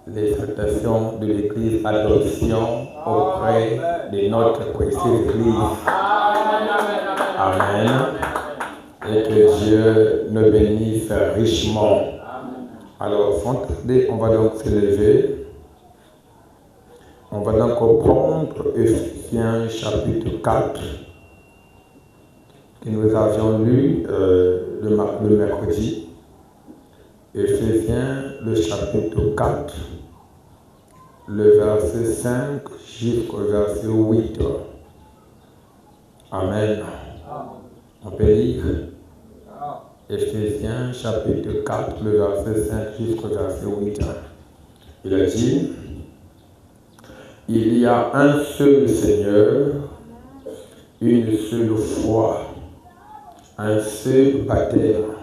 les salutations de l'Église Adoption auprès de notre précieuse Église. Amen. Et que Dieu nous bénisse richement. Alors, sans tarder, on va donc se lever. On va donc reprendre Ephésiens chapitre 4 que nous avions lu le mercredi. Ephésiens, le chapitre 4, le verset 5 jusqu'au verset 8. Amen. On peut lire Ephésiens, chapitre 4, le verset 5 jusqu'au verset 8. Il a dit: il y a un seul Seigneur, une seule foi, un seul baptême,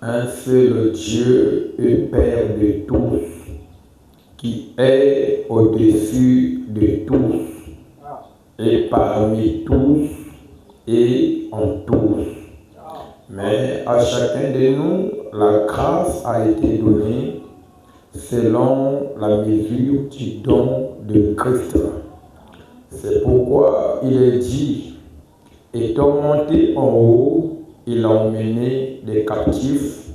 un seul Dieu et Père de tous, qui est au-dessus de tous, et parmi tous, et en tous. Mais à chacun de nous, la grâce a été donnée selon la mesure du don de Christ. C'est pourquoi il est dit: étant monté en haut, il a emmené les captifs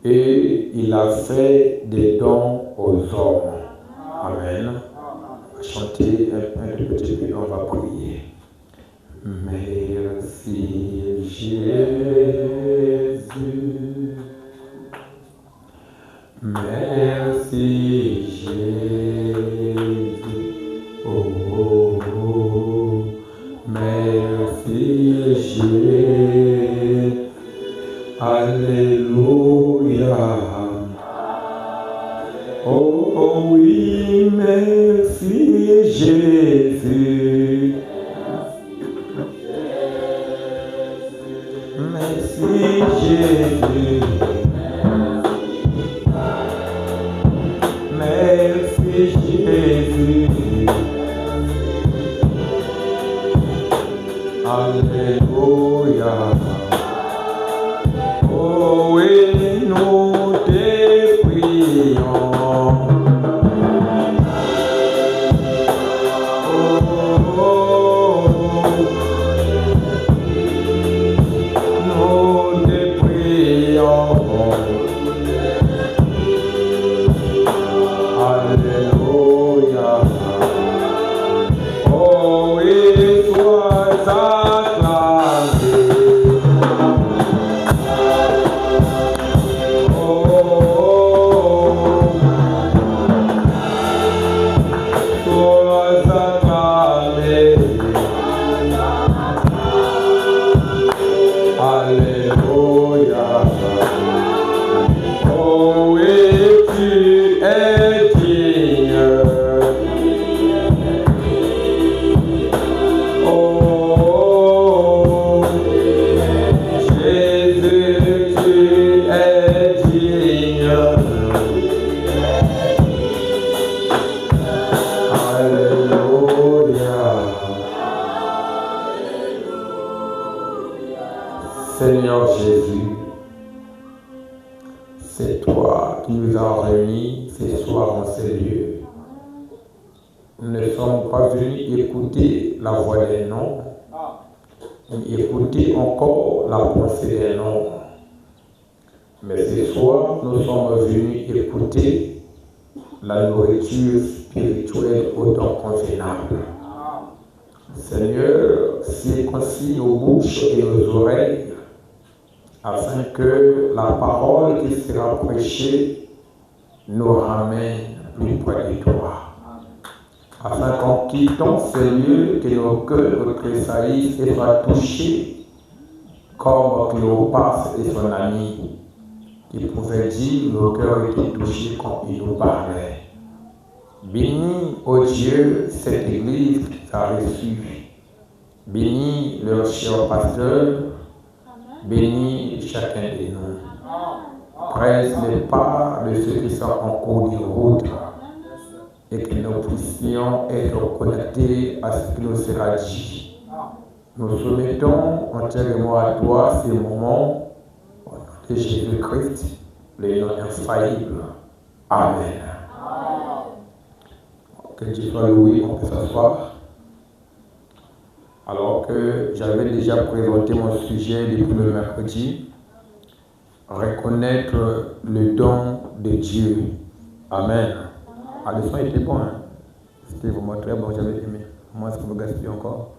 et il a fait des dons aux hommes. Amen. On va chanter un petit peu, on va prier. Merci Jésus. Merci Jésus. Oh, oh, oh. Merci Jésus. Alléluia. Oh, oh oui, merci Jésus. Merci Jésus. Merci Jésus. Alléluia. Oh oui, nous te prions. Seigneur Jésus, c'est toi qui nous as réunis ce soir en ces lieux. Nous ne sommes pas venus écouter la voix des noms, mais écouter encore la pensée des noms. Mais ce soir, nous sommes venus écouter la nourriture spirituelle autant convenable. Seigneur, circoncis nos bouches et nos oreilles, afin que la parole qui sera prêchée nous ramène plus près de toi. Afin qu'en quittant ces lieux, que nos cœurs tressaillissent et soient touchés, comme Cléopas et son ami, qui pouvaient dire nos cœurs étaient touchés quand il nous parlait. Bénis, ô Dieu, cette église qui t'a reçu. Bénis leur cher pasteur. Bénis chacun de nous. Presse les pas de ceux qui sont en cours de route et que nous puissions être connectés à ce qui nous sera dit. Nous soumettons entièrement à toi ces moments au nom de Jésus-Christ, le nom infaillible. Amen. Que Dieu soit loué, on peut s'asseoir. Alors que j'avais déjà présenté mon sujet depuis le mercredi, reconnaître le don de Dieu. Amen. Ah, le son était bon, hein? C'était vraiment très bon, j'avais aimé. Moi, est-ce que vous gaspillez encore?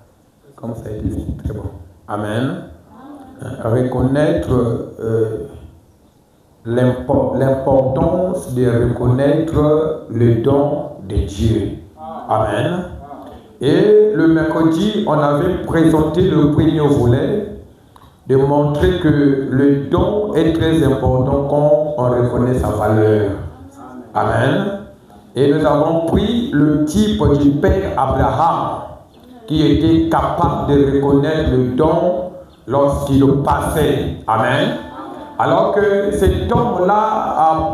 Comme ça a été, c'était très bon. Amen. Reconnaître l'importance de reconnaître le don de Dieu. Amen. Et le mercredi, on avait présenté le premier volet de montrer que le don est très important quand on reconnaît sa valeur. Amen. Et nous avons pris le type du père Abraham qui était capable de reconnaître le don lorsqu'il passait. Amen. Alors que cet homme-là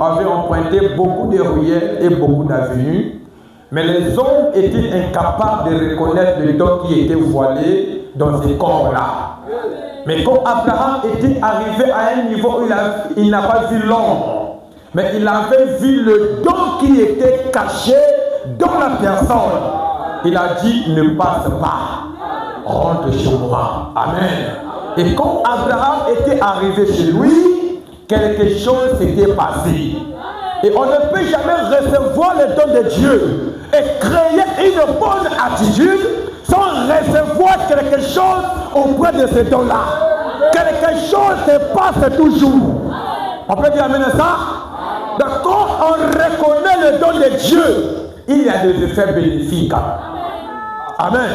avait emprunté beaucoup de ruelles et beaucoup d'avenues, mais les hommes étaient incapables de reconnaître le don qui était voilé dans ces corps-là. Mais quand Abraham était arrivé à un niveau où il n'a pas vu l'homme, mais il avait vu le don qui était caché dans la personne. Il a dit, ne passe pas, rentre chez moi. Amen. Et quand Abraham était arrivé chez lui, quelque chose s'était passé. Et on ne peut jamais recevoir le don de Dieu et créer une bonne attitude sans recevoir quelque chose auprès de ce don-là. Quelque chose se passe toujours. On peut dire amen à ça? Donc quand on reconnaît le don de Dieu, il y a des effets bénéfiques. Amen.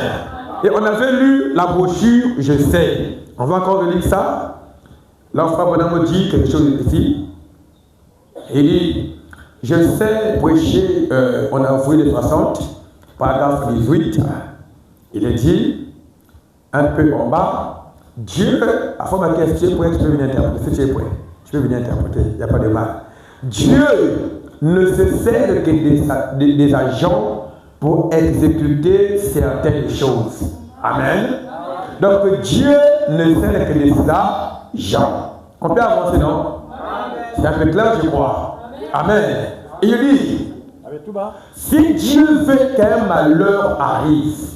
Et on avait lu la brochure, je sais. On va encore lire ça. Là, frère Bonhomme dit quelque chose ici. Il dit, je sais prêcher, on a ouvert les 60, paragraphe 18. Il est dit, un peu en bas, Dieu, à fond ma question, tu peux venir interpréter, si tu es prêt. Tu peux venir interpréter, il n'y a pas de mal. Dieu ne se sert que des agents pour exécuter certaines choses. Amen. Donc Dieu ne sert que des agents. On peut avancer, non? C'est un peu clair, je crois. Amen. Et il dit, si Dieu veut qu'un malheur arrive,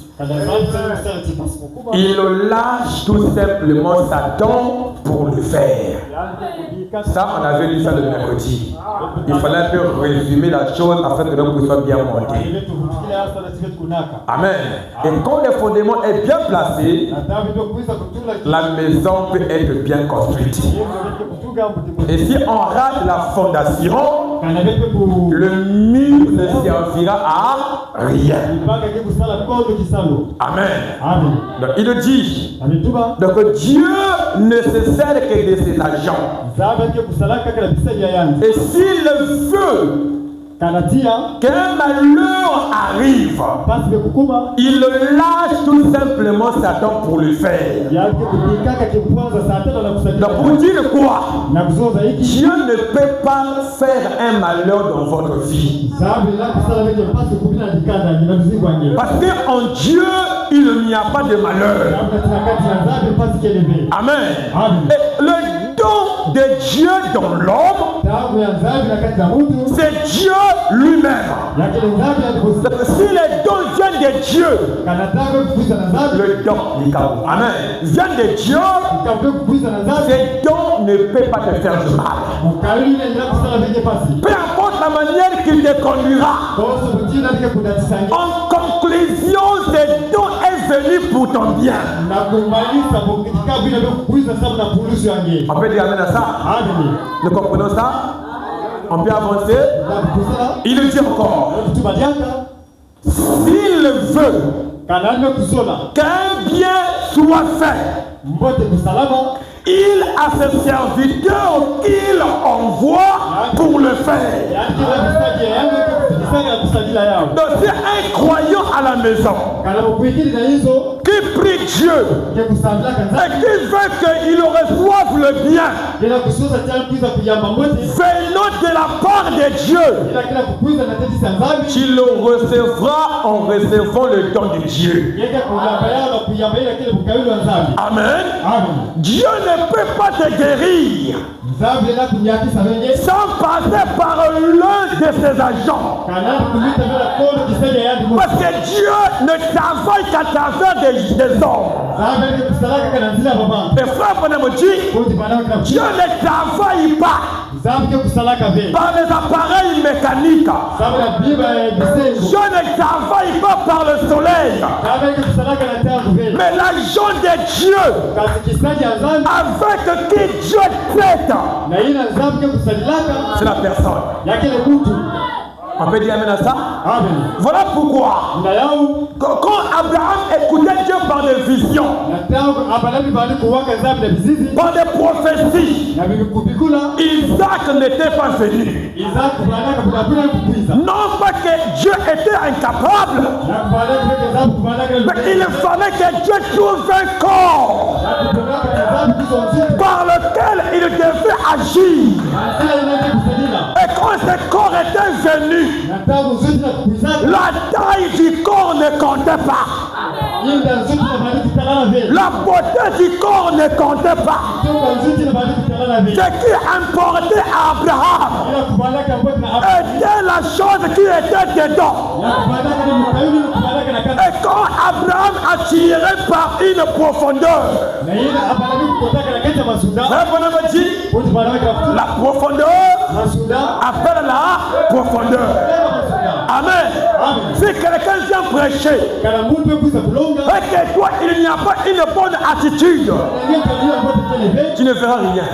il lâche tout simplement Satan pour le faire. Ça, on avait lu ça le mercredi. Il fallait un peu résumer la chose afin que l'homme soit bien monté. Amen. Et quand le fondement est bien placé, la maison peut être bien construite. Et si on rate la fondation, le mur ne servira à rien. Amen. Donc il dit, donc Dieu ne se sert que de ses agents. Et s'il veut qu'un malheur arrive, il lâche tout simplement Satan pour le faire. Donc pour dire quoi? Dieu ne peut pas faire un malheur dans votre vie. Parce qu'en Dieu, il n'y a pas de malheur. Amen. Et le don de Dieu dans l'homme, c'est Dieu lui-même. Si les dons viennent de Dieu, le don, amen, vient de Dieu, ces dons ne peuvent pas te faire du mal. Peu importe la manière qu'il te conduira. En conclusion, ces dons est venu pour ton bien. On peut dire amen à ça. Nous comprenons ça. On peut avancer. Il dit encore, s'il veut qu'un bien soit fait, il a ses serviteurs qu'il envoie pour le faire. Donc c'est un croyant à la maison qui prie Dieu et qui veut qu'il reçoive le bien venant de la part de Dieu, qu'il le recevra en recevant le don de Dieu. Amen. Dieu ne peut pas te guérir sans passer par l'un de ses agents. Parce que Dieu ne travaille qu'à travers des hommes. Et frère Bonhomme dit, Dieu ne travaille pas par les appareils mécaniques. Dieu ne travaille pas par le soleil. Mais l'agent de Dieu avec qui Dieu traite, c'est la personne. On peut dire amen à ça? Amen. Voilà pourquoi quand Abraham écoutait Dieu par des visions, par des prophéties, Isaac n'était pas venu. Non pas que Dieu était incapable, mais il fallait que Dieu trouve un corps par lequel il devait agir. Et quand ce corps était venu, la taille du corps ne comptait pas. La beauté du corps ne comptait pas. Ce qui importait à Abraham était la chose qui était dedans. Et quand Abraham attirait par une profondeur, la profondeur appelle la profondeur. Amen. Si quelqu'un vient prêcher et que toi il n'y a pas une bonne attitude, tu ne feras rien.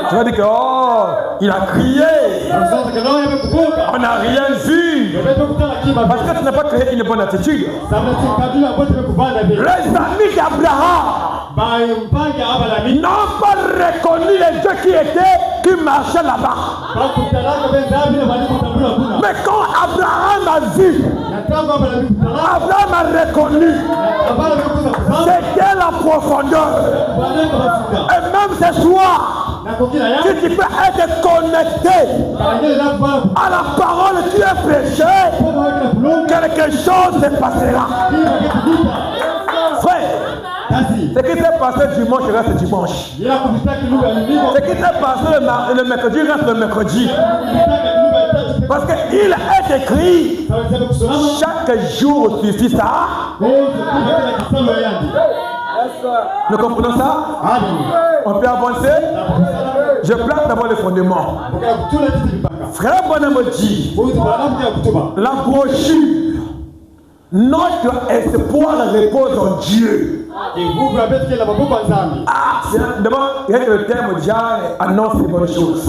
Tu vas dire que oh, il a crié, on n'a rien vu, parce que tu n'as pas créé une bonne attitude. Les amis d'Abraham n'ont pas reconnu les dieux qui marchaient là-bas. Mais quand Abraham a vu, Abraham a reconnu, c'était la profondeur. Et même ce soir, si tu peux être connecté à la parole qui est prêchée, quelque chose se passera. Frère, ce qui s'est passé dimanche reste dimanche. Ce qui s'est passé le mercredi reste le mercredi. Parce qu'il est écrit, chaque jour suffit ça. Nous comprenons ça? On peut avancer? Je place d'abord les fondements. Frère Bonhomme dit, la brochure, notre espoir repose en Dieu. Ah, d'abord, il y a le terme déjà annonce les bonnes choses.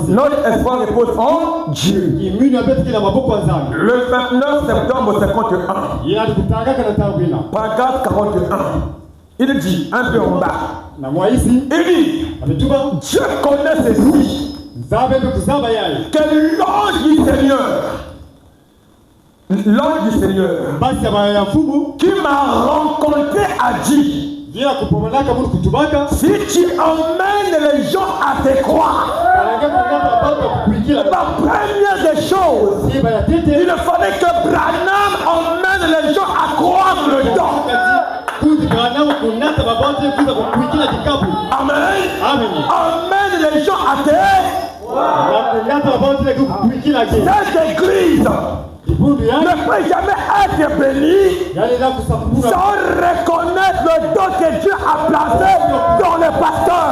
Notre espoir repose en Dieu. Le 29 septembre 51, paragraphe 41, il dit, un peu en bas, il dit, Dieu connaît ceci, que l'ange du Seigneur, qui m'a rencontré a dit, si tu emmènes les gens à te croire, la première des choses, il fallait que Branham emmène les gens à croire le don. Amen. Emmène les gens à te cette église ne peut jamais être béni sans reconnaître le don que Dieu a placé dans le pasteur.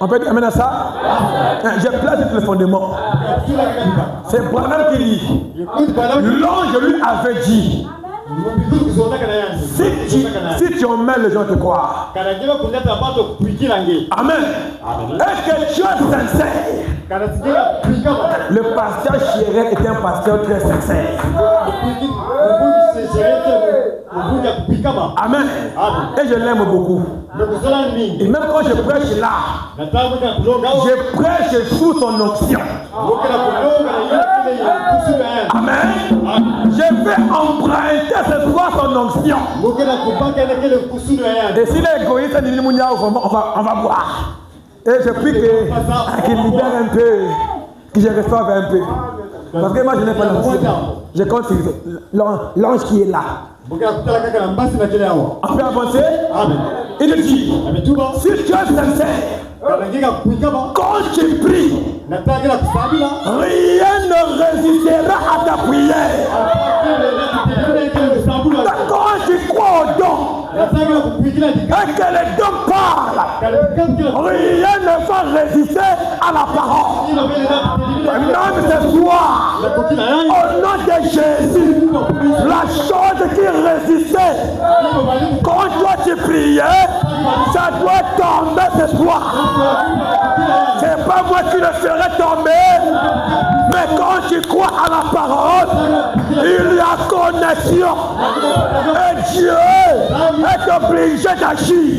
On peut dire amen à ça? J'ai placé le fondement. C'est Branham qui dit, l'ange lui avait dit, si tu emmènes les gens à te croire. Amen. Est-ce que Dieu est sincère? Le pasteur Chirel est un pasteur très sincère. Amen. Et je l'aime beaucoup. Et même quand je prêche là, je prêche sous son onction. Amen. Je vais emprunter ce soir son onction. Et s'il est égoïste, on va boire. Et je prie qu'il libère un peu, que je reçoive un peu. Parce que moi je n'ai pas l'onction. Je compte sur l'ange qui est là. On peut avancer. Amen. Il dit, si tu es sincère, quand tu pries, rien ne résistera à ta prière. Quand tu crois au don, et que les dons parlent, rien ne va résister à la parole. Même ce soir, au nom de Jésus, la chose qui résistait, quand toi tu priais, ça doit tomber ce soir. C'est pas moi qui le ferai tomber, mais quand tu crois à la parole, il y a connexion. Et Dieu est obligé d'agir.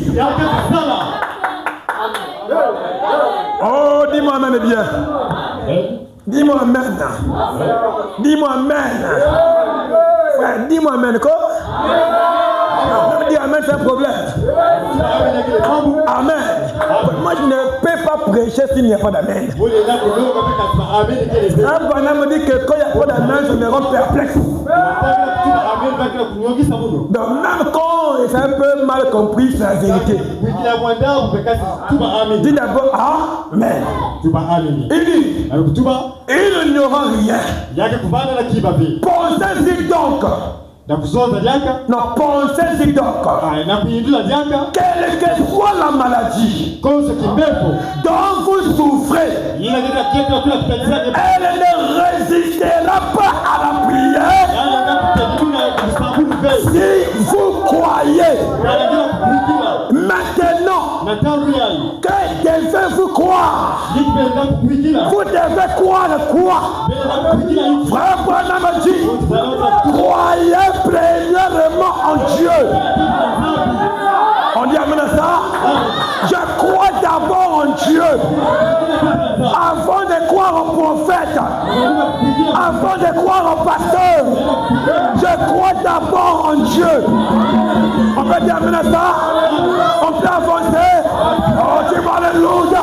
Oh, dis-moi amen bien. Dis-moi amen. Dis-moi amen. Frère, dis-moi amen quoi? Dis amen, c'est un problème. Amen. Moi, je ne peux pas prêcher s'il n'y a pas d'amen. Un bonhomme me dit que quand il n'y a pas d'amen, je me rends perplexe. Donc, même quand c'est un peu mal compris, c'est la vérité. Dis d'abord amen. Il dit, il n'y aura rien. Pensez-y donc. Non, pensez-y donc. Quelle que soit la maladie dont vous souffrez, elle ne résistera pas à la prière si vous croyez. Maintenant, que devez-vous croire? Vous devez croire quoi? Frère Branham dit, croyez premièrement en Dieu. On dit amen à ça? Je crois d'abord en Dieu avant de croire au prophète, avant de croire au pasteur. Je crois d'abord en Dieu. On peut dire amen à ça? On peut avancer? Oh, tu vas alléluia.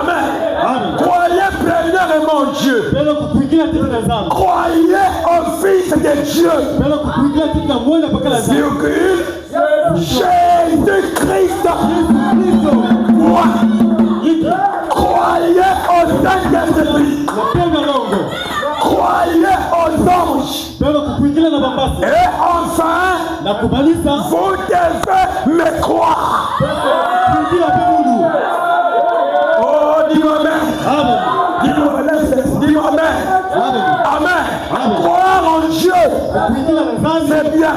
Amen. Croyez premièrement en Dieu. Croyez au Fils de Dieu. Jésus-Christ. Croyez au Saint-Esprit. Croyez aux anges. Et enfin, vous devez me croire. Oh, dis-moi amen. Dis-moi amen. Amen. Croire en Dieu, c'est bien.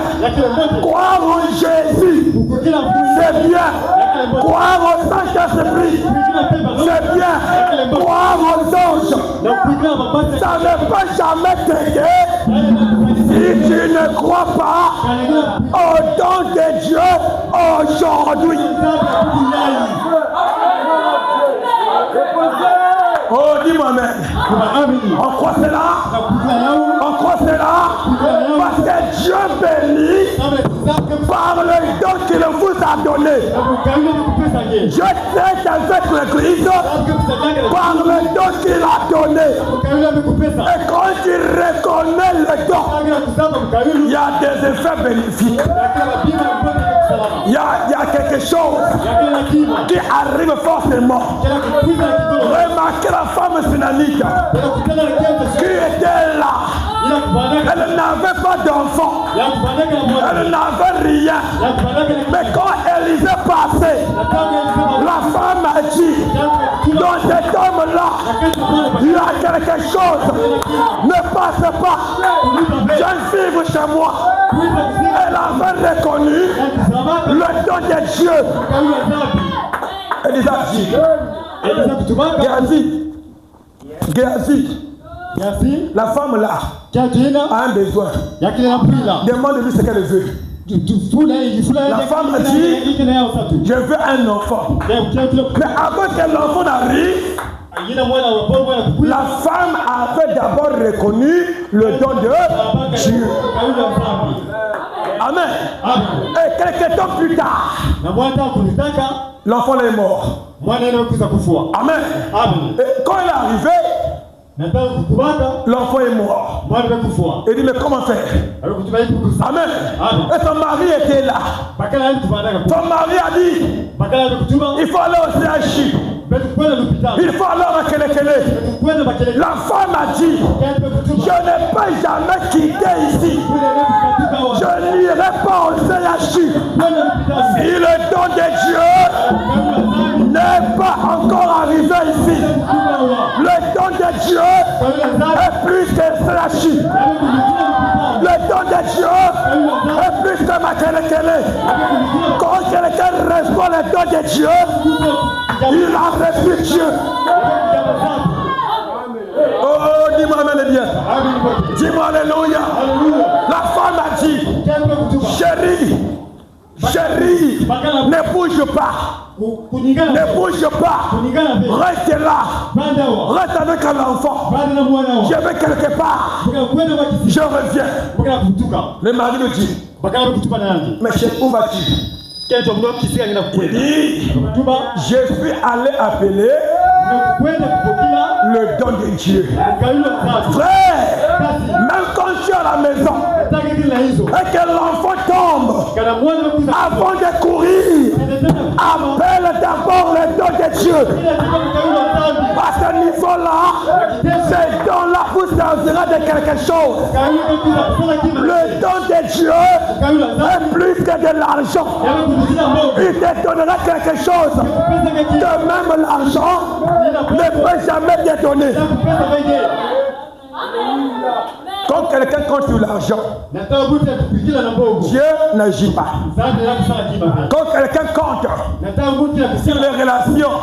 Croire en Jésus, c'est bien. Croire au Saint-Esprit, c'est bien. Croire aux anges, ça ne peut jamais t'aider si tu ne crois pas au don de Dieu aujourd'hui. Oh, dis-moi amen. On croit cela? On croit cela? Parce que Dieu bénit par le don qu'il vous a donné. Dieu t'aide avec l'Église par le don qu'il a donné. Et quand tu reconnais le don, il y a des effets bénéfiques. Il y a quelque chose qui arrive forcément. Remarquez la femme sunamite qui était là. Elle n'avait pas d'enfant. Elle n'avait rien. Mais quand Élisée passait, la femme a dit, dans cet homme-là, il y a quelque chose. Ne passe pas. Jeune fille chez moi. Elle avait reconnu le don de Dieu. Géasi, la femme là a un besoin. Demande-lui ce qu'elle veut. La femme a dit, je veux un enfant. Mais avant que l'enfant n'arrive, la femme avait d'abord reconnu le don de Dieu. Amen. Et quelques temps plus tard, l'enfant est mort. Amen. Et quand il est arrivé, L'enfant est mort. Il dit, mais comment faire? Amen. Et son mari était là. Son mari a dit, il faut aller au CHU. Il faut alors à Kelekele. La femme a dit, je n'ai pas jamais quitté ici. Je n'irai pas au CHU. Si le don de Dieu n'est pas encore arrivé ici, le don de Dieu est plus que CHU. Le don de Dieu est plus que ma Kelekele. Quand quelqu'un reçoit le don de Dieu, il a reçu Dieu. Oh, dis-moi amen bien. Dis-moi alléluia. La femme a dit, chérie, ne bouge pas. Ne bouge pas. Reste là. Reste avec l'enfant. Je vais quelque part. Je reviens. Le mari me dit, mais chérie, où vas-tu? Il dit, je suis allé appeler le don de Dieu. Frère, même quand tu es à la maison et que l'enfant tombe, avant de courir, appelle d'abord le don de Dieu. À ce niveau-là, ce don-là vous servira de quelque chose. Le don de Dieu est plus que de l'argent. Il te donnera quelque chose. De même l'argent ne peut jamais te donner. Quand quelqu'un compte sur l'argent, Dieu n'agit pas. Quand quelqu'un compte sur les relations,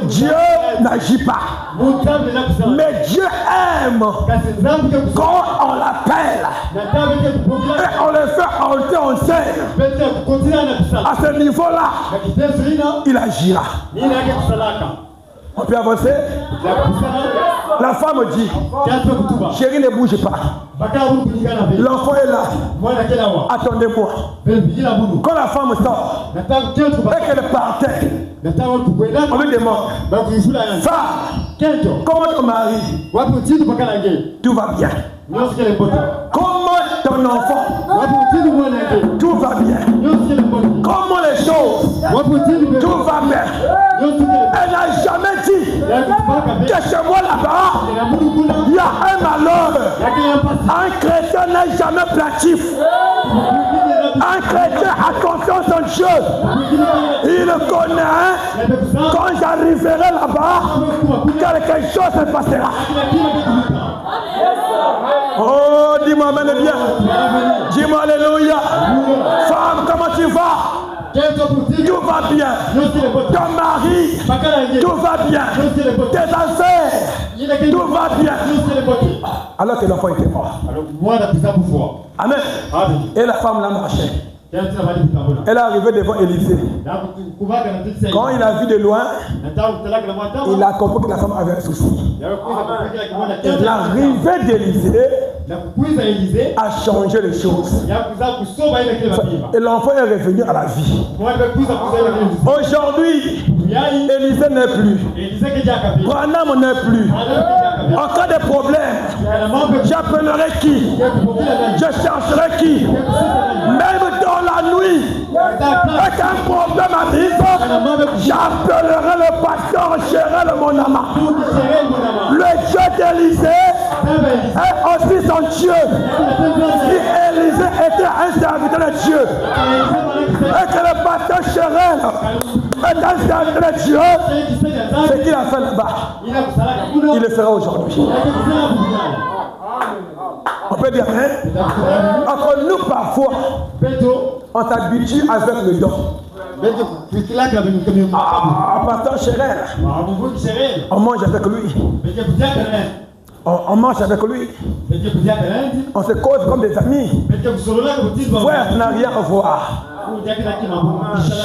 Dieu n'agit pas. Mais Dieu aime quand on l'appelle et on le fait entrer en scène. À ce niveau-là, il agira. On peut avancer. La femme dit, chérie, ne bouge pas. L'enfant est là. Attendez-moi. Quand la femme sort et qu'elle partait, on lui demande, femme, comment ton mari? Tout va bien. Comment ton enfant? Tout va bien. Comment les choses? Tout va bien. Elle n'a jamais dit que chez moi là-bas, il y a un malheur. Un chrétien n'est jamais plaintif. Un chrétien a confiance en Dieu. Il connaît. Quand j'arriverai là-bas, quelque chose se passera. Oh, dis-moi amen bien. Dis-moi alléluia. Femme, comment tu vas? Tout va bien. Ton mari, tout va bien. Tes affaires, tout va bien. Alors que l'enfant était mort. Amen. Et la femme l'a marché. Elle est arrivée devant Élisée. Quand il a vu de loin, il a compris que la femme avait un souci. L'arrivée d'Élisée a changé les choses. Et l'enfant est revenu à la vie. Aujourd'hui, Élisée n'est plus. Branham n'est plus. En cas de problème, j'appellerai qui? Je chercherai qui? Même dans la nuit, avec un problème arrive, j'appellerai le pasteur Chérel mon amant. Le Dieu d'Élisée est aussi son Dieu. Si Élisée était un serviteur de Dieu, et que le pasteur Chérel est un serviteur de Dieu, ce qu'il a fait là-bas, il le fera aujourd'hui. On peut dire, hein? Entre nous, parfois, on s'habitue avec le don. Pasteur Chérel, on mange avec lui. On mange avec lui. On se cause comme des amis. Frère n'a rien à voir.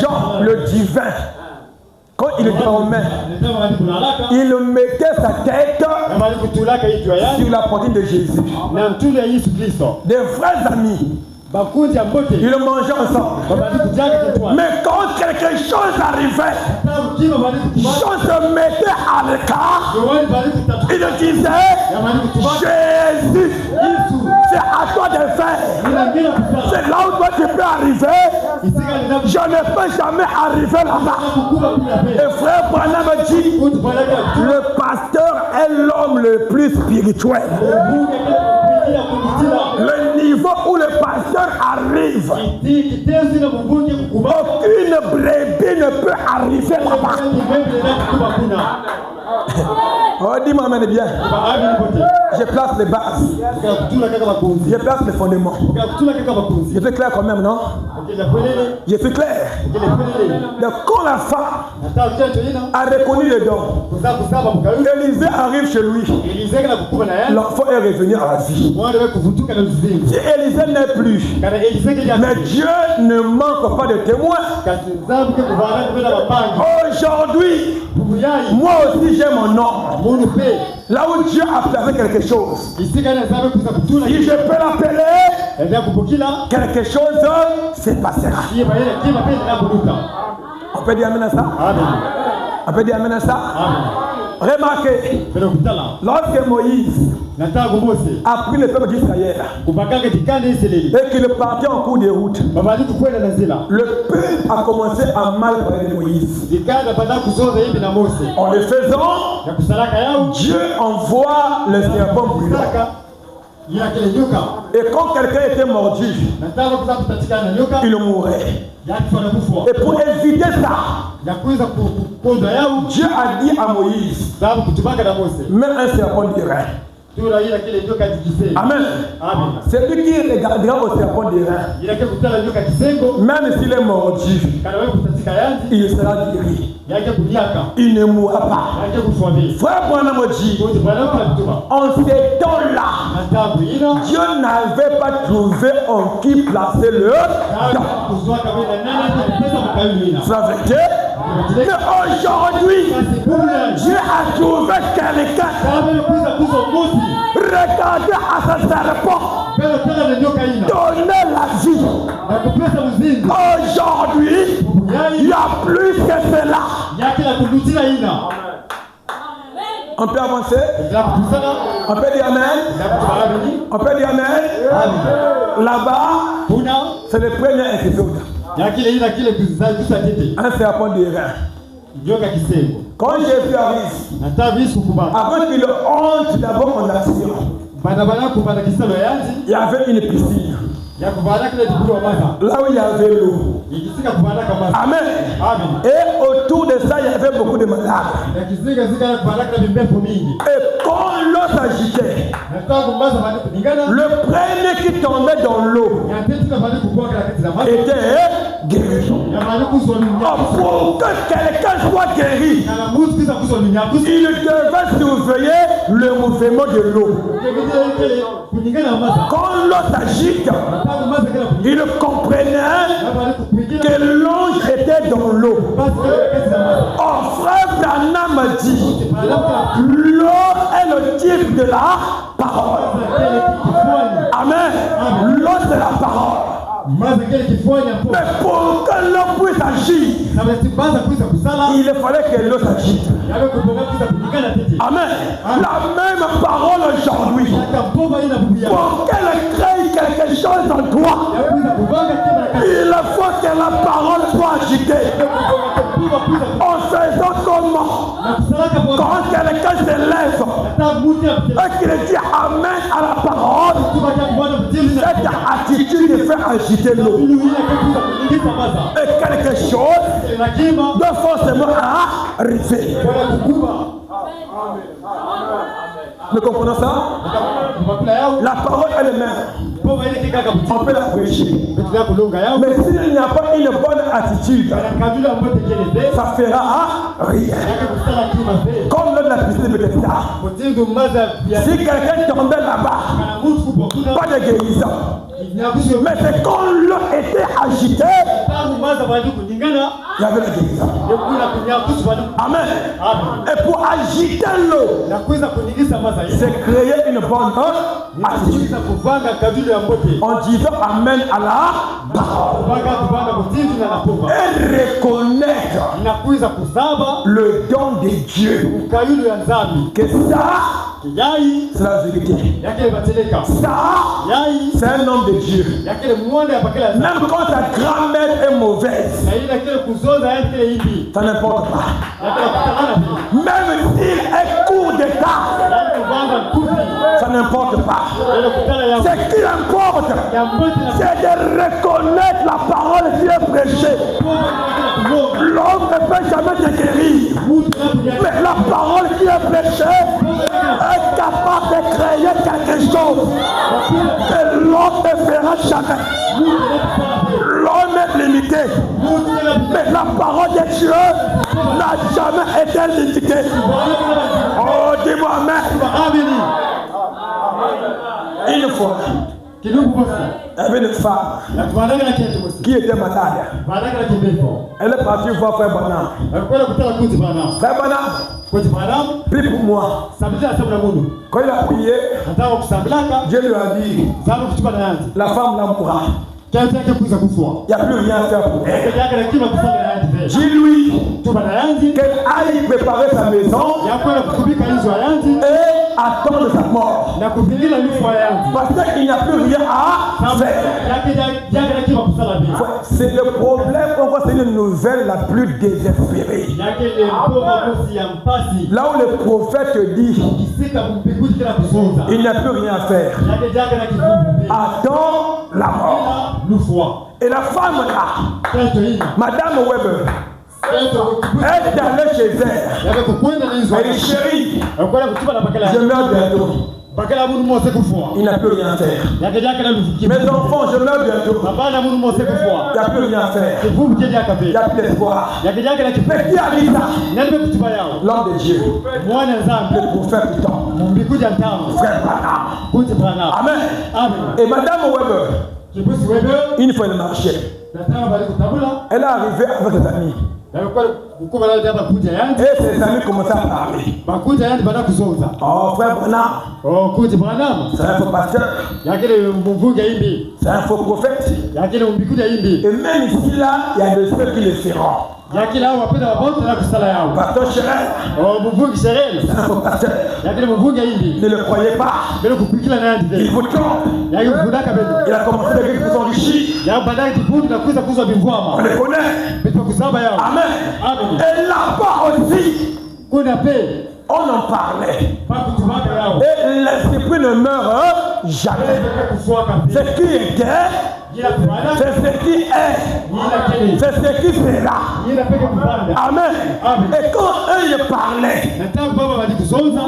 Jean le divin, quand il dormait, il mettait sa tête sur la poitrine de Jésus. Des vrais amis. Ils mangeaient ensemble. Mais quand quelque choses arrivaient, choses se mettaient à l'écart. Il disait, Jésus, c'est à toi de faire. C'est là où toi tu peux arriver. Je ne peux jamais arriver là-bas. Et frère Branham me dit, le pasteur est l'homme le plus spirituel. Le niveau où le pasteur arrive, aucune brebis ne peut arriver là-bas. Oh, dis-moi, mais bien. Je place les bases. Je place les fondements. Je fais clair quand même, non? Je fais clair. Donc, quand la femme a reconnu le don, Élisée arrive chez lui. L'enfant est revenu à la vie. Si Élisée n'est plus, mais Dieu ne manque pas de témoins. Aujourd'hui, moi aussi j'ai mon nom. Là où Dieu a placé quelque chose, si je peux l'appeler, quelque chose se passera. On peut dire amen à ça? On peut dire amen à ça? Remarquez, lorsque Moïse a pris le peuple d'Israël et qu'il partait en cours de route, le peuple a commencé à mal parler de Moïse. En le faisant, Dieu envoie le serpent brûlant. Et quand quelqu'un était mordu, il mourait. Et pour éviter ça, Dieu a dit à Moïse, mets un serpent d'airain. Amen. C'est lui qui regardera au serpent d'airain. Même s'il est mordu, il sera guéri. Il ne mourra pas. Frère Branham dit, en ces temps-là, Dieu n'avait pas trouvé en qui placer le don. Ça veut dire, mais aujourd'hui, Dieu a trouvé quelqu'un. Regardez à ce serpent. Donnez la vie. Aujourd'hui, il y a plus que cela. On peut avancer? On peut dire amen? On peut dire amen? Là-bas, c'est le premier épisode. Un serpent d'airain. Quand Jésus arrive, avant qu'il entre d'abord en action, il y avait une piscine. Là où il y avait l'eau. Amen. Et autour de ça, il y avait beaucoup de malades. Et quand l'eau s'agitait, le premier qui tombait dans l'eau était guéri. Pour que quelqu'un soit guéri, il devait surveiller le mouvement de l'eau. Quand l'eau s'agite, il comprenait que l'ange était dans l'eau. Oh, frère Branham dit, l'eau est le type de la parole. Amen. L'eau c'est la parole. Mais pour que l'eau puisse agir, il fallait que l'eau s'agite. Amen. La même parole aujourd'hui, pour qu'elle crée quelque chose en toi, il faut que la parole soit agitée. En faisant comment? Quand quelqu'un se lève et qu'il dit amen à la parole, cette attitude fait agiter l'eau. Et quelque chose doit forcément arriver. Nous comprenons ça? La parole elle-même, on peut la prêcher. Mais s'il n'y a pas une bonne attitude, ça fera rien. Comme l'homme de la piscine de Bethesda. Si quelqu'un tombait là-bas, pas de guérison. Mais c'est quand l'eau était agitée, il y avait la guérison. Amen. Et pour agiter l'eau, c'est créer une bonne attitude. En disant amen à la parole. Et reconnaître inakuiza kusaba le don de Dieu. ukayulu ya nzambi Que ça, yai c'est la vérité. yake bateleka Ça, yai c'est un homme de Dieu. yake mwanda ya bakela Même quand ta grand-mère est mauvaise, na ile kile kuzoza yake hivi ça n'importe pas. yake kutana hivi Même s'il est court d'état, yake kubanga kupi ça n'importe pas. ile kutana ya Ce qui importe, ya mboti na c'est de reconnaître la parole qui est prêchée. L'homme ne peut jamais te guérir, mais la parole qui est prêchée est capable de créer quelque chose que l'homme ne fera jamais. L'homme est limité, mais la parole de Dieu n'a jamais été limitée. Oh, dis-moi amen. Une fois, il y avait une femme qui était malade. Elle est partie voir Frère Branham. Frère Branham, prie pour moi. Quand il a prié, Dieu lui a dit, la femme là mourra. Il n'y a plus rien à faire pour elle. Dis-lui qu'elle aille préparer sa maison et attendre sa mort. Parce qu'il n'y a plus rien à faire. C'est le problème, pourquoi c'est une nouvelle la plus désespérée. Là où le prophète dit, il n'y a plus rien à faire. Attends la mort. Et la femme là, Madame Weber, elle est allée chez elle. Elle dit, chérie, je meurs bientôt. Il n'a plus rien à faire. Mes enfants, je meurs bientôt. Il n'y a plus rien à faire. Il n'y a plus d'espoir. Mais qui a dit ça? L'homme de Dieu, le prophète du temps, Frère Branham. Amen. Et Madame Weber, une fois elle marchait, elle est arrivée avec ses amis. Et ses amis commençaient à parler. Oh, Frère Branham, c'est un faux pasteur, c'est un faux prophète. Et même ici, là, il y a de ceux qui le feront. Pasteur Cherel, c'est un faux pasteur. Ne le croyez pas. Il vous trompe. Il a commencé à dire qu'ils sont enrichis. On les connaît. Amen. Et là-bas aussi, on en parlait. Et l'esprit ne meurt jamais. Ce qui était, c'est ce qui est. C'est ce qui sera. Amen. Et quand eux ils parlaient,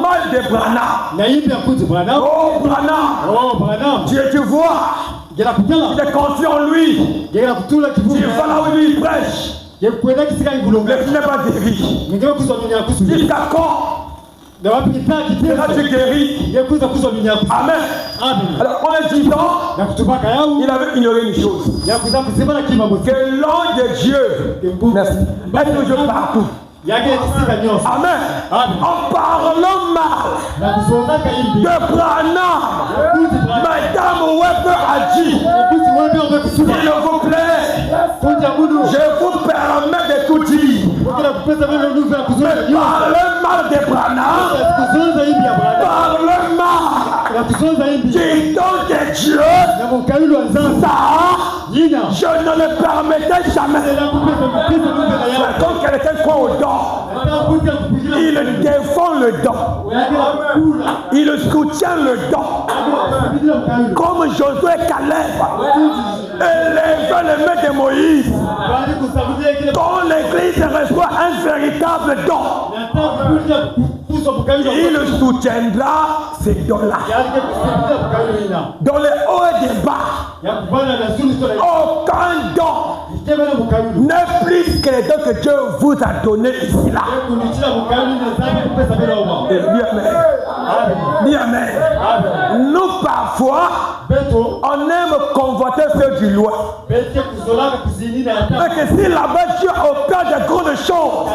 mal de Branham. Oh Branham, tu vois, tu es confiant en lui. Tu vas là où il prêche. Le n'est pas guéri. Jusqu'à quand? Là tu guéris. Amen. Alors en disant, il avait ignoré une chose. Que l'ange de Dieu est toujours partout. Amen. En parlant mal de Branham, Madame Weber a dit, s'il vous plaît, je vous permets de tout dire. Mais parlez mal de Branham, parlez mal du don de Dieu, ça, je ne le permettais jamais. Quand quelqu'un croit au don, il défend le don. Il soutient le don. Comme Josué et Caleb élevaient les mains de Moïse. Quand l'Église reçoit un véritable don, il soutiendra ces dons-là. Dans les hauts et des bas, aucun don n'est plus que les dons que Dieu vous a donnés ici là. Dis amen. Nous parfois, on aime convoiter ceux du loin. Mais que si là-bas Dieu opère de grandes choses,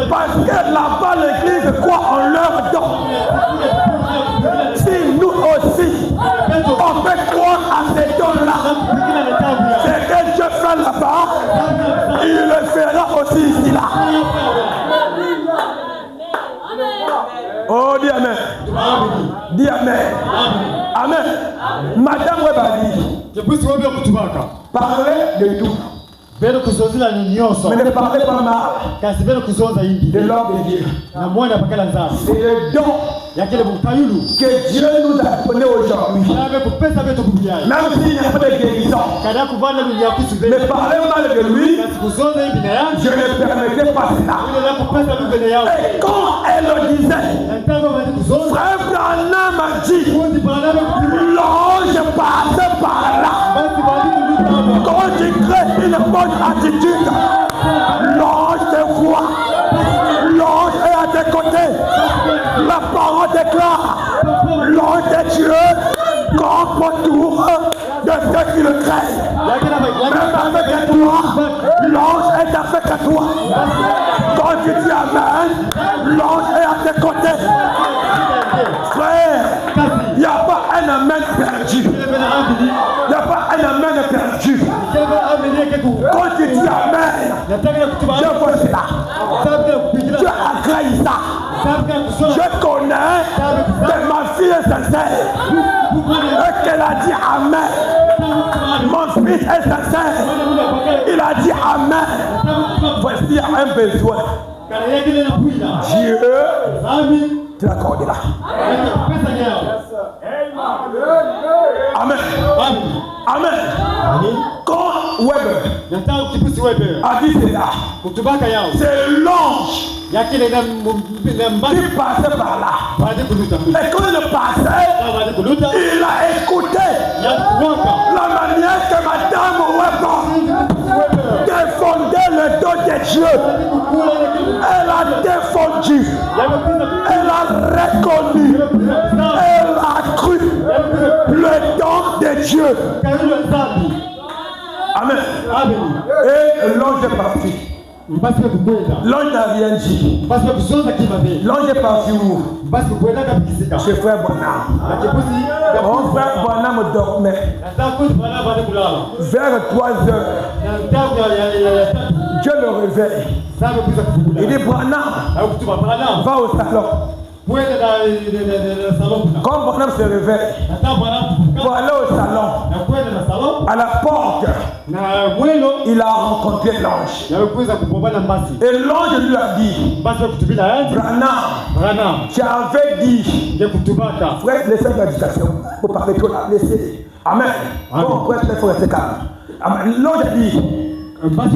parce que là-bas l'église croit en leur don. Si nous aussi, on peut croire à ces dons-là, c'est que Dieu fait là-bas, il le fera aussi ici. Dis Amen. Amen. Madame Webali, Jepusi wewe kutubaka. parlez de tout. Bero kuzozila ni nyonso. Mais ne parlez pas mal Kasi bero kuzoza hindi. de l'homme de Dieu. Na mwana pakala nzambe. C'est le don Yakele mutayulu. que Dieu nous a donné aujourd'hui. Nabe kupesa beto kubiyaye. Même s'il n'y a pas de guérison. Kada kubana ni yakusu be. Mais parlez mal de lui, Kasi kuzoza hindi na yangu. je ne permettais pas cela. Ile la kupesa bibele yao. Et quand elle le disait, Ntango bali kuzoza. frère Branham a dit, Kundi bana kubiyaye. l'ange passait par là. Basi bali kubiyaye. Quand tu crées une bonne attitude, l'ange te voit. L'ange est à tes côtés. La parole déclare, l'ange de Dieu campe autour de ceux qui le craignent. Même avec toi, l'ange est avec toi. Quand tu dis Amen, l'ange est à tes côtés. Frère, il n'y a pas un Amen perdu. Il n'y a pas un Amen perdu. Quand tu dis Amen, je vois cela. Tu agrées ça. Je connais que ma fille est sincère. Et qu'elle a dit Amen. Mon fils est sincère. Il a dit Amen. Voici un besoin. Dieu te l'accordera. Amen. Amen. Quand Weber a dit cela, c'est l'ange qui passait par là. Et quand il passait, il a écouté la manière que Madame Weber défendait le don de Dieu. Elle a défendu. Elle a reconnu. Elle a cru le don de Dieu. Amen. Et l'ange est parti. L'ange n'a rien dit. L'ange est parti où? Chez frère Branham. Mon frère Branham dormait. Vers 3 heures, Dieu le réveille. Il dit Branham, va au salon. Quand Branham se réveille, pour aller au salon, à la porte, il a rencontré l'ange. Et l'ange lui a dit, Branham, tu avais dit, frère, laissez l'agitation, vous parlez trop là, laissez. Amen. Bon, frère, il faut rester calme. Amen. L'ange a dit, Branham,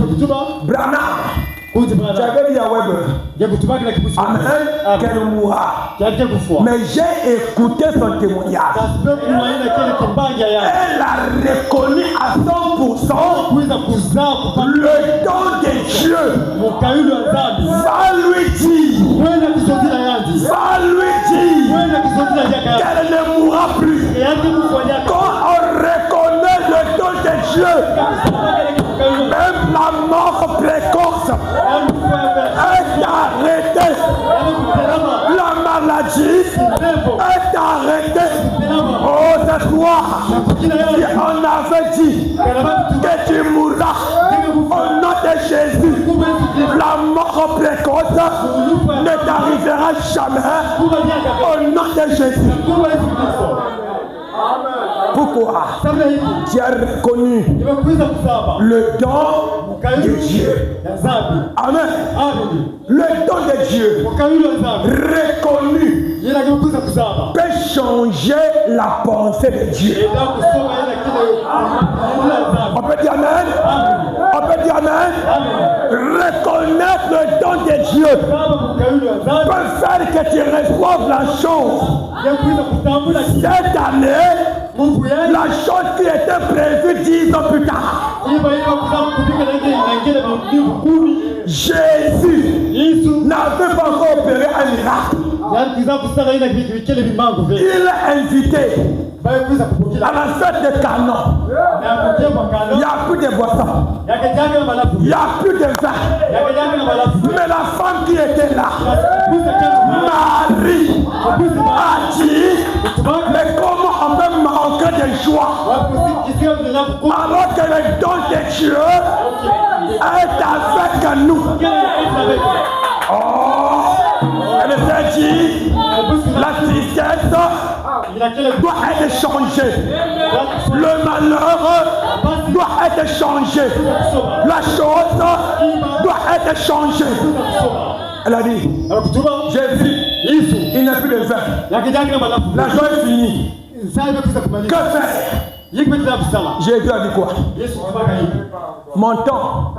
tu avais dit à Weber, Amen, qu'elle mourra. Mais j'ai écouté son témoignage. Elle a reconnu à 100% le don de Dieu. Va lui dire qu'elle ne mourra plus. Quand on reconnaît le don de Dieu, même la mort précoce est arrêtée. La maladie est arrêtée. Oh, ce soir, si on avait dit que tu mourras au nom de Jésus, la mort précoce ne t'arrivera jamais au nom de Jésus. Pourquoi? Tu as reconnu le don de Dieu. Amen. Le don de Dieu reconnu peut changer la pensée de Dieu. On peut dire Amen. On peut dire Amen. Reconnaître le don de Dieu peut faire que tu reçoives la chose. Cette année, la chose qui était prévue 10 ans plus tard. Jésus n'avait pas encore opéré un miracle. Il est invité à la fête de Canon. Il n'y a plus de boissons. Il n'y a plus de vin. Mais la femme qui était là, Marie, a dit, mais comment on peut manquer de joie alors que le don de Dieu est avec nous? Oh, elle s'est dit, la tristesse doit être changé. Le malheur doit être changé. La chose doit être changée. Elle a dit, j'ai vu, il n'y a plus de vin. La joie est finie. Que faire? Jésus a dit quoi? Mon temps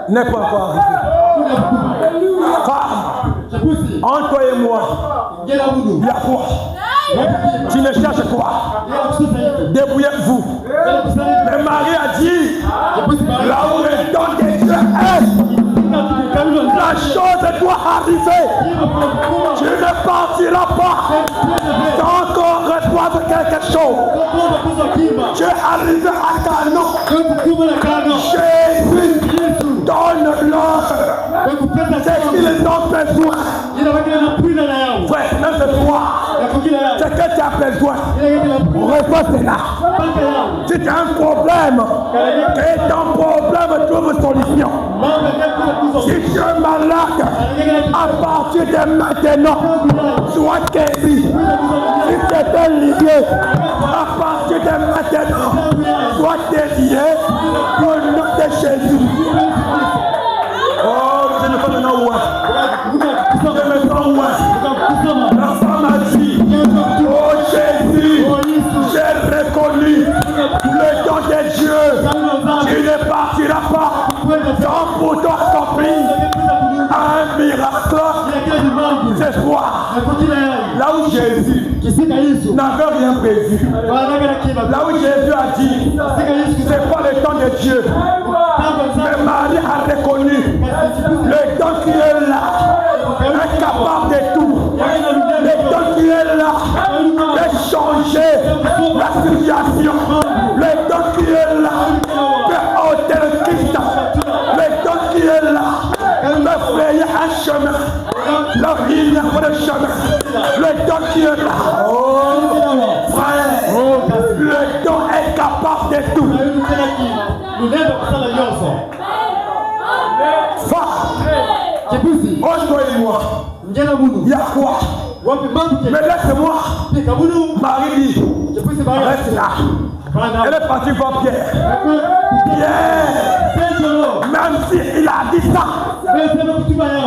n'est pas encore arrivé. Femme, entre toi et moi, il y a quoi? Tu ne cherches quoi? Débrouillez-vous. Mais Marie a dit, là où le temps de Dieu est, la chose doit arriver. Tu ne partiras pas sans qu'on reçoive quelque chose. Tu es arrivé à Canaan. Jésus donne l'ordre. C'est qu'ils ont besoin. Frère, même ce soir, c'est que tu as besoin. Reçois cela. Si tu as un problème, et ton problème trouve solution. Si tu es malade, à partir de maintenant, sois guéri. Si tu es lié, à partir de maintenant, sois délié pour le nom de Jésus. Oh, je ne sais pas maintenant où est. Je me sens où est. La femme a dit, oh Jésus, j'ai reconnu le don de Dieu. Tu ne partiras pas sans pour toi accomplir un miracle ce soir. Là où Jésus n'avait rien prévu. Là où Jésus a dit, c'est pas le temps de Dieu. Mais Marie a reconnu le don qui est là, incapable de tout. Le don qui est là, de changer la situation. Le don qui est là, de ôter le Christ. Le don qui est là, de frayer un chemin. Là où il n'y a pas de chemin. Le don qui est là. Oh, frère, le don est capable de tout. Femme, toi et moi, il y a quoi? Mais laisse-moi. Marie dit, reste là. Elle est partie voir Pierre. Pierre, même s'il a dit ça,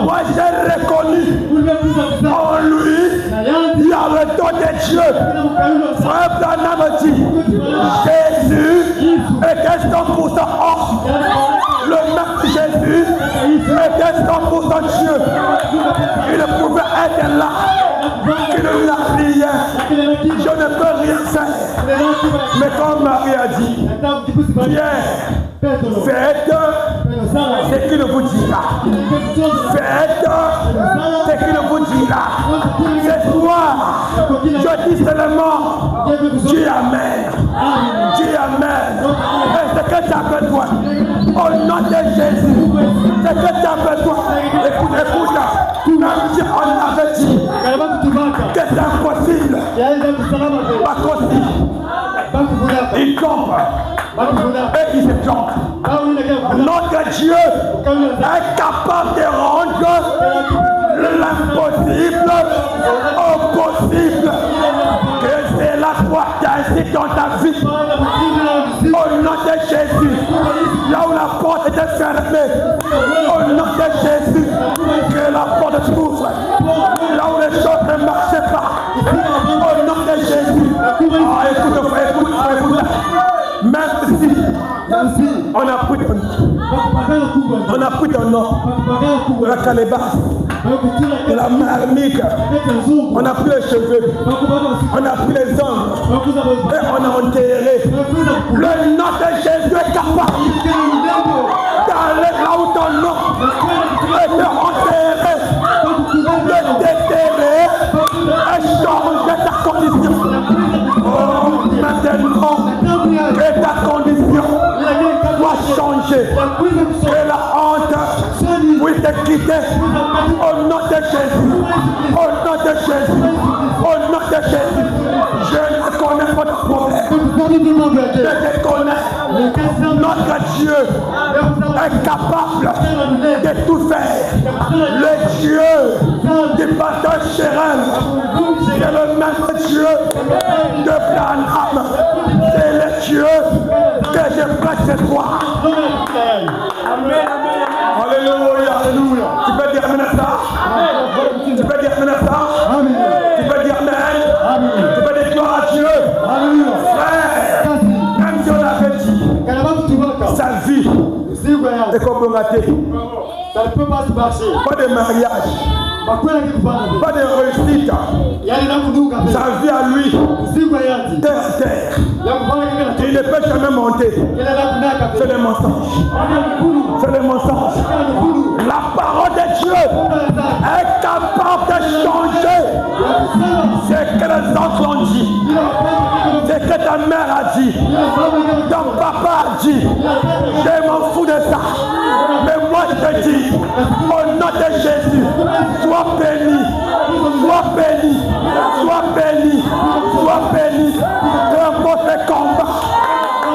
moi j'ai reconnu en lui, il y a le don de Dieu. Frère Branham dit, Jésus était 100% homme. Le même Jésus était 100% Dieu. Il pouvait être là. Il n'a rien. Je ne peux rien faire. Mais comme Marie a dit, Pierre, faites ce qu'il vous dira. Faites ce qu'il vous dira. Ce soir, je dis seulement, Dieu amène. Dieu amène. Et ce que tu as besoin, au nom de Jésus, ce que tu as besoin, écoute, même si on avait dit que c'est impossible, pas possible. Il tombe et il se trompe. Notre Dieu est capable de rendre l'impossible au possible. Que c'est la foi ainsi dans ta vie. Au nom de Jésus, là où la porte était fermée, au nom de Jésus, que la porte s'ouvre. Là où les choses ne marchaient pas, au nom de Jésus. Ah, écoute. Même si on a pris ton nom, de la calebasse, de la marmite, on a pris les cheveux, on a pris les ongles et on a enterré. Le nom de Jésus est capable d'aller là où ton nom est enterré, de déterrer et changer ta condition. Oh, maintenant que ta condition doit changer, que la honte puisse te quitter au nom de Jésus, au nom de Jésus, au nom de Jésus. Je ne connais pas de problème, je te connais. Notre Dieu est capable de tout faire. Le Dieu du pasteur Chérel, C'est le même Dieu de Branham. C'est le Dieu que je prêche ce soir. Alléluia. Tu peux dire amen à ça? Tu peux dire amen à ça? Tu peux dire amen? Tu peux dire gloire à Dieu? Frère, même si on avait dit sa vie est compromettée. Ça ne peut pas se marcher. Pas de mariage, pas de réussite. Sa vie à lui, terre. Il ne peut jamais monter. C'est le mensonge. C'est le mensonge. La parole de Dieu est capable de changer ce que les autres ont dit, ce que ta mère a dit, ton papa a dit. Je m'en fous de ça. Mais moi je te dis, au nom de Jésus, sois béni, sois béni, sois béni, sois béni. Peu importe les combats,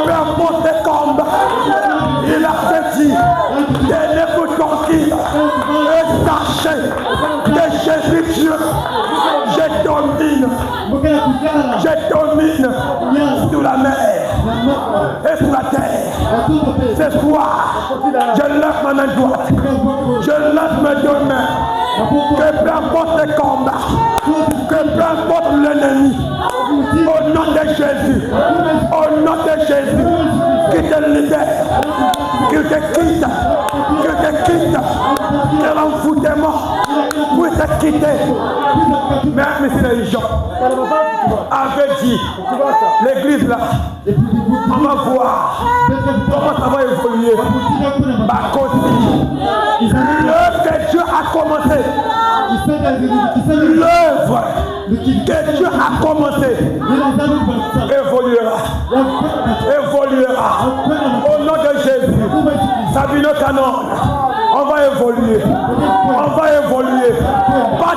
peu importe les combats, il a dit, tenez-vous tranquille et sachez que Jésus Dieu, je domine sur la mer et sur la terre. Ce soir, je lève ma main droite, je lève mes deux mains, que peu importe les combats, que peu importe l'ennemi, au nom de Jésus, au nom de Jésus, qu'il te libère, qu'il te quitte, que l'envoûtement puisse te quitter. Même si les gens avaient dit, l'église là, on va voir comment ça va évoluer. L'œuvre que Dieu a commencé, l'œuvre que Dieu a commencé évoluera. Au nom de Jésus, Sabine Canon, on va évoluer. Pas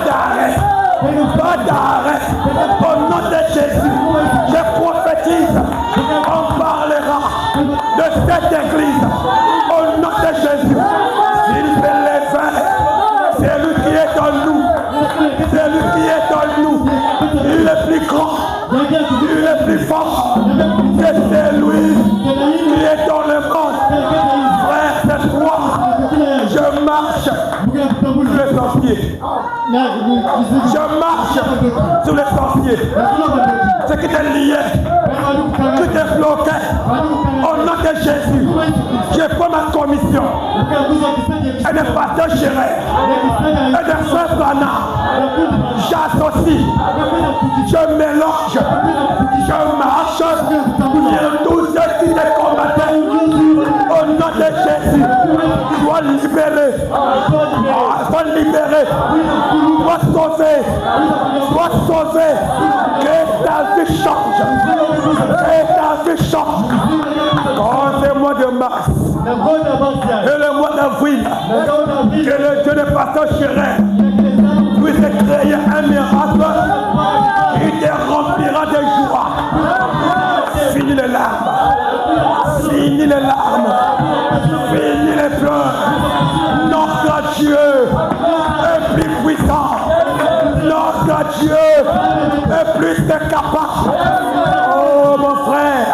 d'arrêt. Au nom de Jésus, je prophétise. On parlera de cette église. Au nom de Jésus, s'il fait les faits, c'est lui qui est en nous. Il est plus grand. Il est plus fort. Que c'est lui qui est dans le monde. Frère, cette fois, je marche sur les sorciers. Je marche sur les sorciers. Ce qui t'est lié, qui t'est bloqué, au nom de Jésus, je prends ma commission. Et des pasteurs chérés, et des frères Branham, j'associe, je mélange, je marche sur tous ceux qui te combattaient. Au nom de Jésus, sois libéré, sois sauvé, que ta vie change, Quand c'est le mois de mars et le mois d'avril, que le Dieu de pasteur Chéret puisse créer un miracle qui te remplira de joie. Fini les larmes, fini les pleurs. Notre Dieu est plus puissant. Notre Dieu est plus capable. Oh mon frère,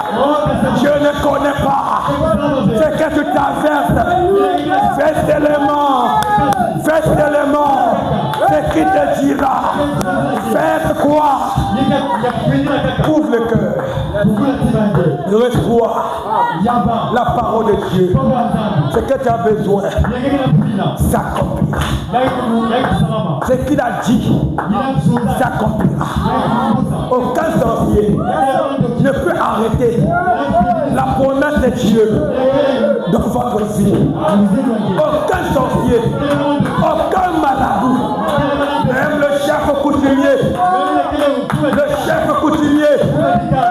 je ne connais pas ce que tu traverses. Fais l'élément, ce qui te dira. Faites quoi? Ouvre le cœur. Reçois la parole de Dieu. Ce que tu as besoin s'accomplira. Ce qu'il a dit s'accomplira. Aucun sorcier ne peut arrêter la promesse de Dieu dans votre vie. Aucun sorcier, aucun marabout, même le chef coutumier,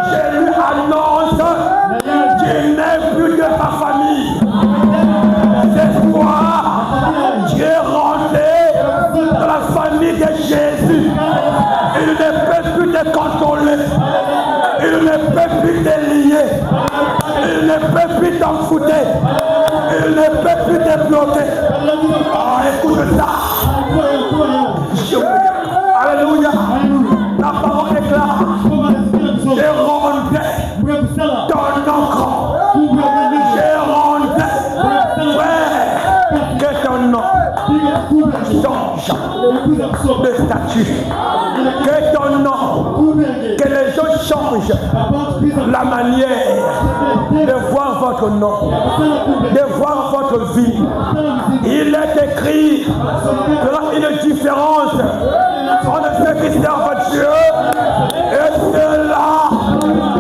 je lui annonce qu'il n'est plus de ma famille. Ce soir, Dieu est rentré dans la famille de Jésus. Il ne peut plus te contrôler. Il ne peut plus te lier. Il ne peut plus t'enfouter. Il ne peut plus te bloquer. Oh, écoute ça. Alléluia. La change de statut. Que ton nom, que les gens changent la manière de voir votre nom, de voir votre vie. Il est écrit, il y aura une différence entre ceux qui servent Dieu et ceux-là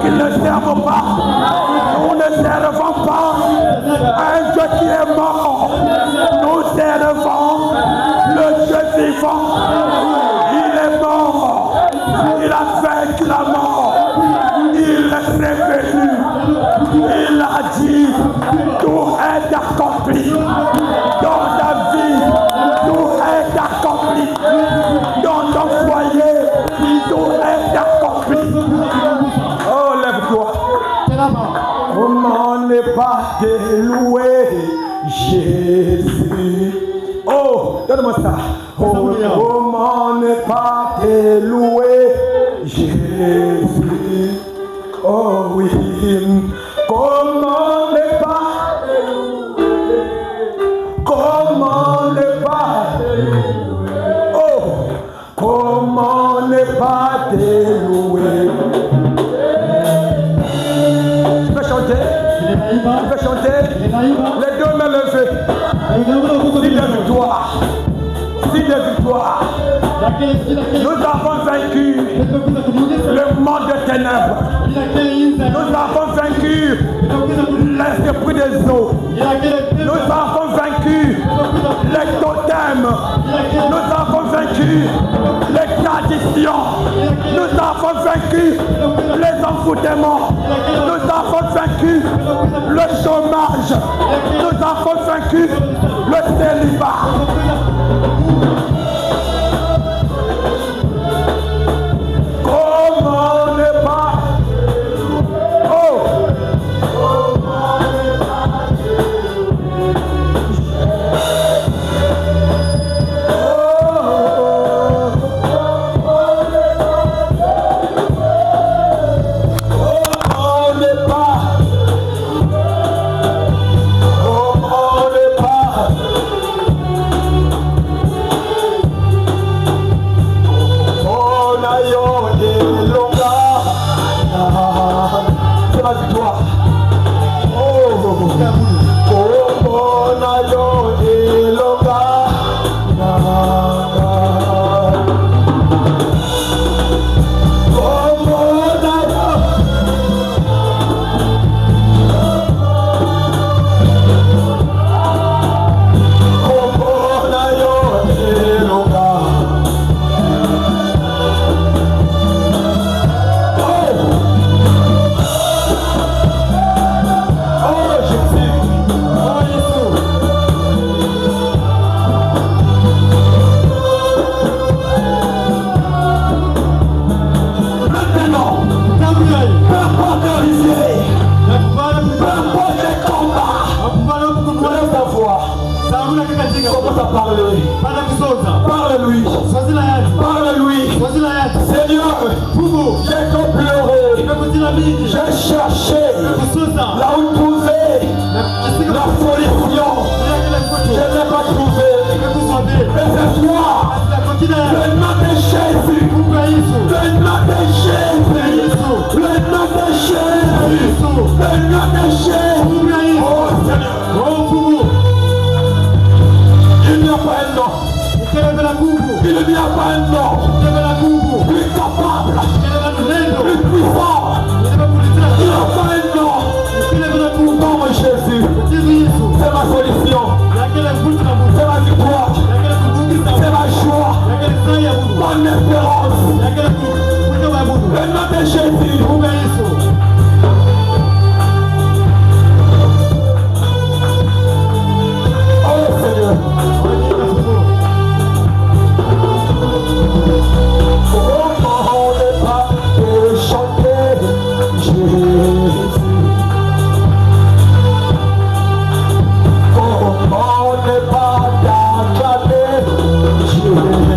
qui ne servent pas. Nous ne servons pas un Dieu qui est mort. Nous servons le Dieu vivant. Il est mort. Il a vaincu la mort. Il est revenu. Il a dit, tout est accompli. Dans ta vie, tout est accompli. Dans ton foyer, tout est accompli. Oh, lève-toi. Comment ne pas te louer, Jésus? Oh, donne-moi ça. Oh, comment ne pas te louer, Jésus? Oh oui, comment ne pas te louer? Comment ne pas te louer? Oh, comment ne pas te louer? Tu peux chanter? Tu peux chanter? Les deux mains levées. Signe de victoire. Signe de victoire. Nous avons vaincu le monde des ténèbres. Nous avons vaincu l'esprit des eaux. Nous avons vaincu les totems. Nous avons vaincu les traditions. Nous avons vaincu les envoûtements. Nous avons vaincu le chômage. Nous avons vaincu le célibat. Comment ne pas? Oh! Parle-lui. Parle-lui. Seigneur, j'ai pleuré. J'ai cherché là où trouver la solution. Je n'ai pas trouvé. Mais c'est toi. Le nom de Jésus. Le nom de Jésus. Le nom de Jésus. Le nom de Jésus. Oh Seigneur. Il n'y a pas un nom. Il n'y a pas un nom plus capable, plus puissant. Il n'y a pas un nom comme Jésus. C'est ma solution. C'est ma victoire. C'est ma joie. Mon espérance. Le nom de Jésus. Oh Seigneur. Comment ne pas te chanter, Jésus? Comment ne pas t'acclamer, Jésus?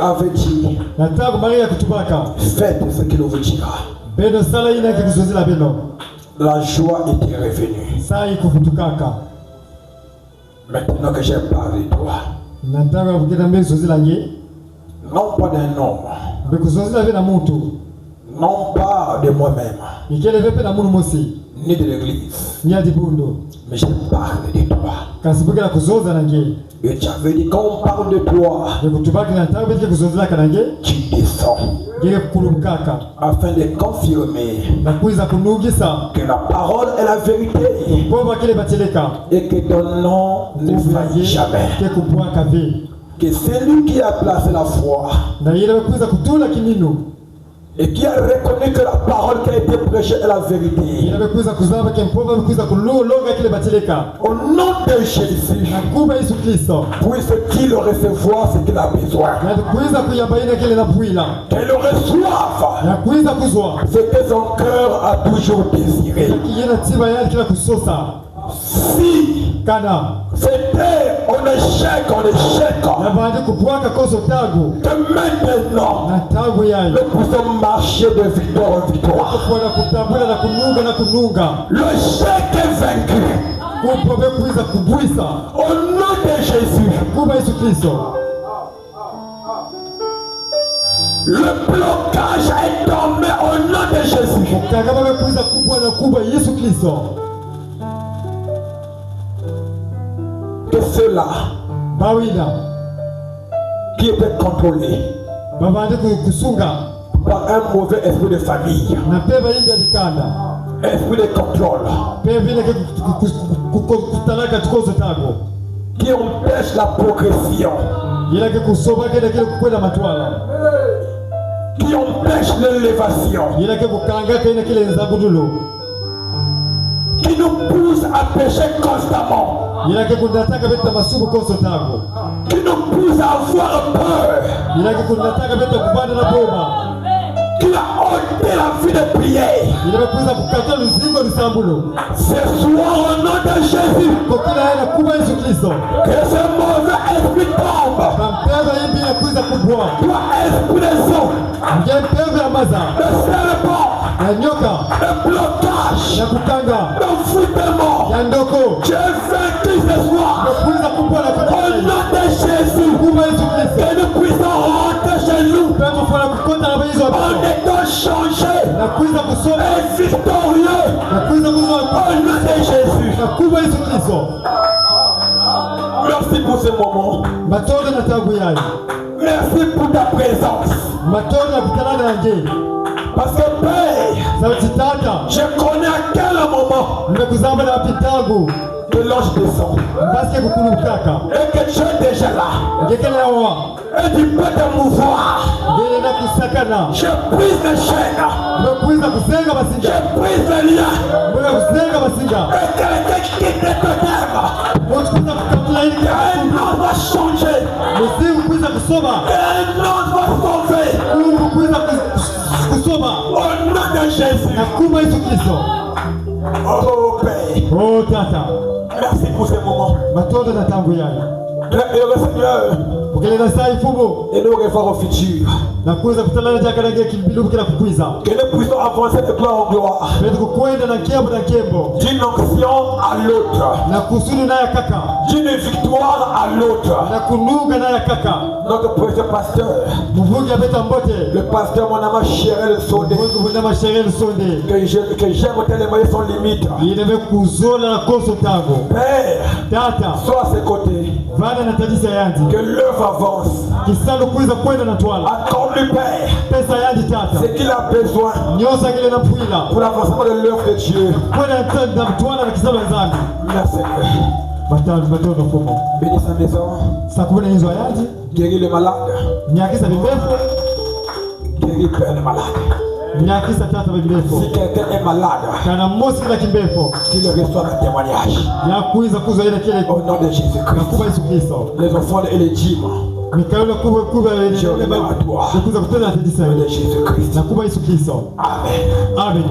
avait dit, nataka Maria kutubaka faites ce qu'il vous dira. beno sala ina kikuzozila beno La joie était revenue. saa ikufutukaka Maintenant que j'ai parlé de toi, nataka kugenda mbekuzozila nge non pas d'un homme, mbekuzozila be na mutu non pas de moi-même, ikeleve pe na munu mosi ni de l'église, ni adibundo mais j'ai parlé de toi. kasibukela kuzoza na nge Et tu avais dit, quand on parle de toi, nekutubaki nataka betike kuzozilaka na nge tu descends ngeke kukulubukaka afin de confirmer na kuiza kunugisa que la parole est la vérité po bakile bateleka et que ton nom ne faillit jamais. ke kubwaka ve Que c'est lui qui a placé la foi na yile bekuiza kutula kininu et qui a reconnu que la parole qui a été prêchée est la vérité. yile bekuiza kuzaba ke mpoba bekuiza kulonga kile bateleka Au nom de Jésus, na kuba Yesu Kristo puisse-t-il recevoir ce qu'il a besoin. na kuiza kuyabaina kile napwila Qu'il reçoive na kuiza kuzwa ce que son cœur a toujours désiré. kiyena tiba yake kila kusosa Si kana c'était en échec, na bandi kubwaka koso tagu que maintenant na tagu yayo nous pouvons marcher de victoire en victoire. kuona kutambula na kununga na kununga Le chèque est vaincu. kupo bekuiza kubwisa Au nom de Jésus, kuba Yesu Kristo le blocage est tombé au nom de Jésus. kagaba bekuiza kubwa na kuba Yesu Kristo Que ceux-là bawina qui étaient contrôlés babandi kusunga par un mauvais esprit de famille, na pe bayimbi alikanda esprit de contrôle, pe vile kutalaka tukozo tago qui empêche la progression, ila ke kusoba kile kile kukwenda matwala qui empêche l'élévation, ila ke kukanga kile kile nzabudulu qui nous pousse à pécher constamment, ila ke kunataka beta masubu koso tago qui nous pousse à avoir peur, ila ke kunataka beta kubanda na boma qui a ôté la vie de prière. ila bekuiza kukata luzingo lusambulo Ce soir, au nom de Jésus, kokila yana kuba Yesu Kristo que ce mauvais esprit tombe. kampeza yimbi ya kuiza kubwa Toi, esprit des eaux, ngempeza ya maza le serpent, ya nyoka le blocage, ya kukanga le foutement, ya ndoko tu es vaincu ce soir. kuiza kubwa na Au kukanga nom de Jésus, kuba Yesu Kristo que nous puissions rentrer chez nous pepo fana kukota na bayizo en étant changés na kuiza kusoma et victorieux. na kuiza kuzwa Au nom de Jésus. na kuba Yesu Kristo Merci pour ce moment. matondo na tabu yayo Merci pour ta présence. matondo na kutalana yange Parce que Père, sauti tata je connais à quel moment nimekuzamba na pitangu que l'ange descend. basi kukulukaka Et que tu es déjà là. ngekela wa Et tu peux te mouvoir. ngene na kusakana Je brise les chaînes. nimekuiza kusenga Je basinga brise les liens. mbona kusenga basinga Et quelqu'un qui quitte les ténèbres. kuiza kukatula ili Un autre va changer. musiku kuiza kusoma Un autre va sauver. Mungu kuiza kusoma Au nom de Jésus. na kuba Yesu Kristo Oh Père. oh tata Merci pour ce moment. matondo na tangu yayo Et le Seigneur. ukelela saa ifumo Et nous refaire au futur. na kuiza kutalana jakanange kibilubu kila kukwiza Que nous puissions avancer de gloire en gloire. petu kukwenda na nkembo na nkembo D'une onction à l'autre. na kusudi naya kaka D'une victoire à l'autre. na kununga naya kaka Notre précieux pasteur, muvugi abeta mbote le pasteur mon ami chéri le sondé, mungu kuna mashereni sonde que j'aime tellement sans limite. ileve kuzola na koso tango Père, tata sois à ses côtés, vana na tadisa yanzi que l'œuvre avance. kisalo kuiza kwenda na twala Accorde-lui, Père, pesa yanzi tata ce qu'il a besoin nyosa kile na pwila pour l'avancement de l'œuvre de Dieu. kwenda na twala na kisalo yanzambi Merci, Seigneur. matondo fumo Bénis sa maison, sakubona inzo yanzi guéris les malades, nyakisa bimefo guéris Père les malades. nyakisa tata bimefo Si quelqu'un est malade, kana mosi kila kimbefo qu'il reçoive un témoignage. ya kuiza kuza ile kile Au nom de na Jésus-Christ, kuba Yesu Kristo les offrandes et les dîmes, mikaelo kuba je remets à toi. kuza kutenda na tadisa Au nom de yanzi Jésus-Christ. na kuba Yesu Kristo Amen. amen